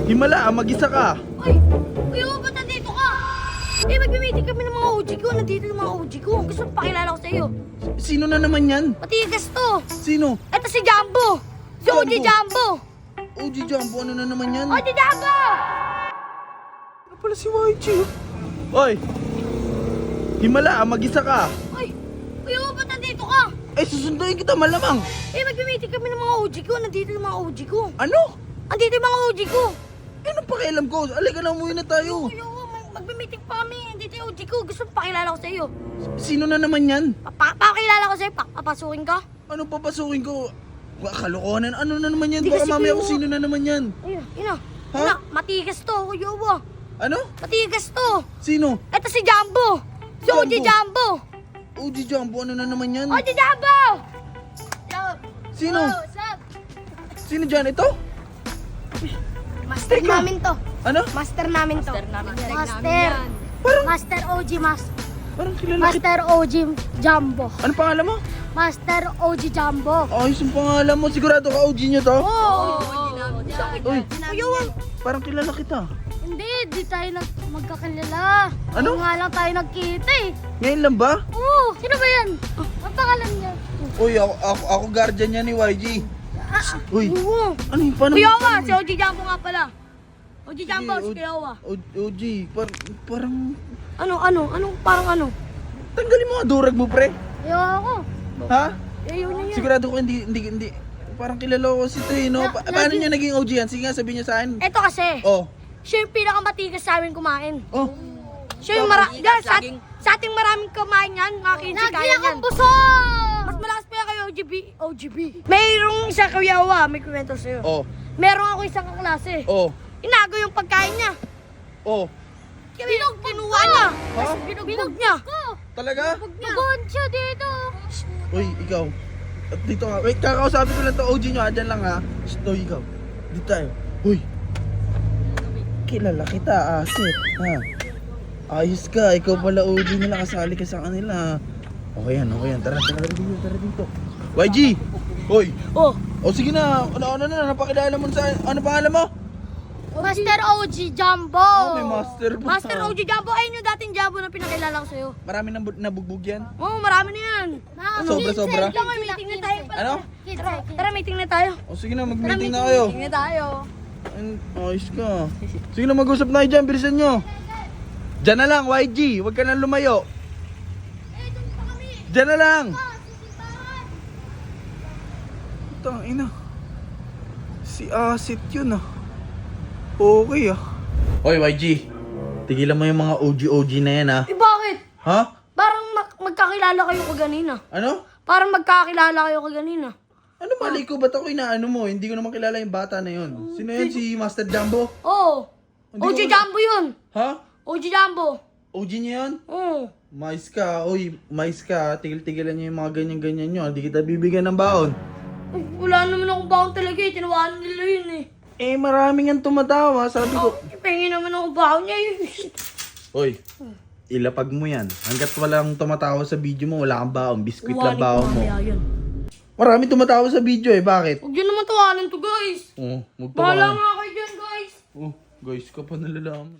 Himala, mag-isa ka. Uy! Uy, ba't nandito ka? Eh, mag-meeting kami ng mga OG ko. Nandito yung mga OG ko. Gusto mo pakilala ko sa iyo. Sino na naman yan? Matigas to. Sino? Ito si Jumbo. Si OG Jumbo. OG Jumbo, ano na naman yan? OG Jumbo! Ano pala si YG? Oy! Himala, mag-isa ka. Uy! Uy, ba't nandito ka? Eh, susunduin kita malamang. Eh, mag-meeting kami ng mga OG ko. Nandito yung mga OG ko. Ano? Andito yung mga OG ko. Eh, anong pakialam ko? Alika na, umuwi na tayo. Uy, mag-meeting pa kami. Andito yung OG ko. Gusto mo pakilala ko sa iyo. Sino na naman yan? Pakilala ko sa iyo. Papasukin ka? Ano papasukin ko? Kalokohan, ano na naman yan? Di Baka kasi mamaya kayo. kung sino na naman yan. Ayun, ina. Ha? Ina, matigas to. Uy, Ano? matigas to. Sino? Ito si Jumbo. Si OG Jumbo. OG Jumbo, ano na naman yan? OG Jumbo! Sino? What's up? Sino dyan? Ito? Master namin to. Ano? Master namin to. Master. Parang, Master OG parang kilala kita. Master OG Jumbo. Ano pangalan mo? Master OG Jumbo. Ayos yung pangalan mo. Sigurado ka OG nyo to? Oh! Uy, Uyawang. parang kilala kita. Hindi, di tayo magkakilala. Ano? Nga lang tayo nagkita eh. Ngayon lang ba? Oo, sino ba yan? Ang pangalan niya? Uy, ako guardian niya ni YG. Uy, Oo. ano yung paano? Kuyawa, si OG Jumbo nga pala. OG Jumbo, si Sige, Kuyawa. OG, parang... Anong parang ano? Tanggalin mo nga durag mo, pre. Ayoko. Ha? Ayaw niya yan. Sigurado ko hindi. Parang kilala ko si Toy, no? Paano niya naging OG yan? Sige nga, sabihin niya sa akin. Eto kasi, Oh. siya yung pinakamatigas sa amin kumain. Oh. Siya yung sa ating maraming kumain yan, mga kinsi kaya yan. Mas malakas pa yan kay OGB. Mayroong isa Kuyawa, may kwento sa'yo. Oh. Merong ako isang kaklase. Oh. Inago yung pagkain niya. Oh. Kinuha niya. Ha? Binugbog niya. Talaga? Bugon siya dito. Uy, ikaw. At dito ka. Wait, kakausapin ko lang to OG nyo. Andyan lang ha. Shh, Toy, ikaw. Dito tayo. Uy. Kilala kita, Aset. Ha? Ayos ka. Ikaw pala OG nila. Kasali ka sa kanila. Okay yan. Tara dito. YG! Hoy! Oh. O sige na. Ano na. Napakilala mo sa... Ano pangalan mo? Master OG Jumbo. Oh, may master pa. Master OG Jumbo. Ayun yung dating Jumbo na pinakilala ko sa'yo. Marami nabugbog yan. Oo, marami na yan. Sobra-sobra? Ito, may meeting na tayo. Ano? Tara, meeting na tayo. O sige na, mag-meeting na kayo. Meeting na tayo. Ayos ka. Sige na, mag-usap na kayo dyan. Bilisan nyo. Diyan na lang, YG. Huwag ka nang lumayo. Diyan na lang. Tangina. Si Asit yun ah. Okay ah. Hoy YG. Tigilan mo yung mga OG na yan ah. Eh, bakit? Ha? Parang magkakilala kayo kaganina. Ano? Parang magkakilala kayo kaganina. Ano mali ko? Ba't ako inaano mo? Hindi ko naman kilala yung bata na yun. Sino yun? Si Master Jumbo? Oo. Hindi OG ko- Jumbo yun. Ha? OG Jumbo. OG niya yan? Oo. Mais ka. Uy, mais ka. Tigil-tigilan niyo yung mga ganyan-ganyan nyo. Hindi kita bibigyan ng baon. Ay, wala naman akong baon talaga eh. Tinawanan nila yun eh. Eh, maraming ang tumatawa. Sabi ko, Ipahingin naman akong baon niya eh. Uy, ilapag mo yan. Hanggat walang tumatawa sa video mo, wala kang baon. Biskuit lang Iwanin ko baon mo. mamaya yun. Maraming tumatawa sa video eh. Bakit? Huwag yun naman tawanan to guys. Oh, Bahala magtawa. nga kayo dyan guys. Oh, guys, ka pa nalalaman.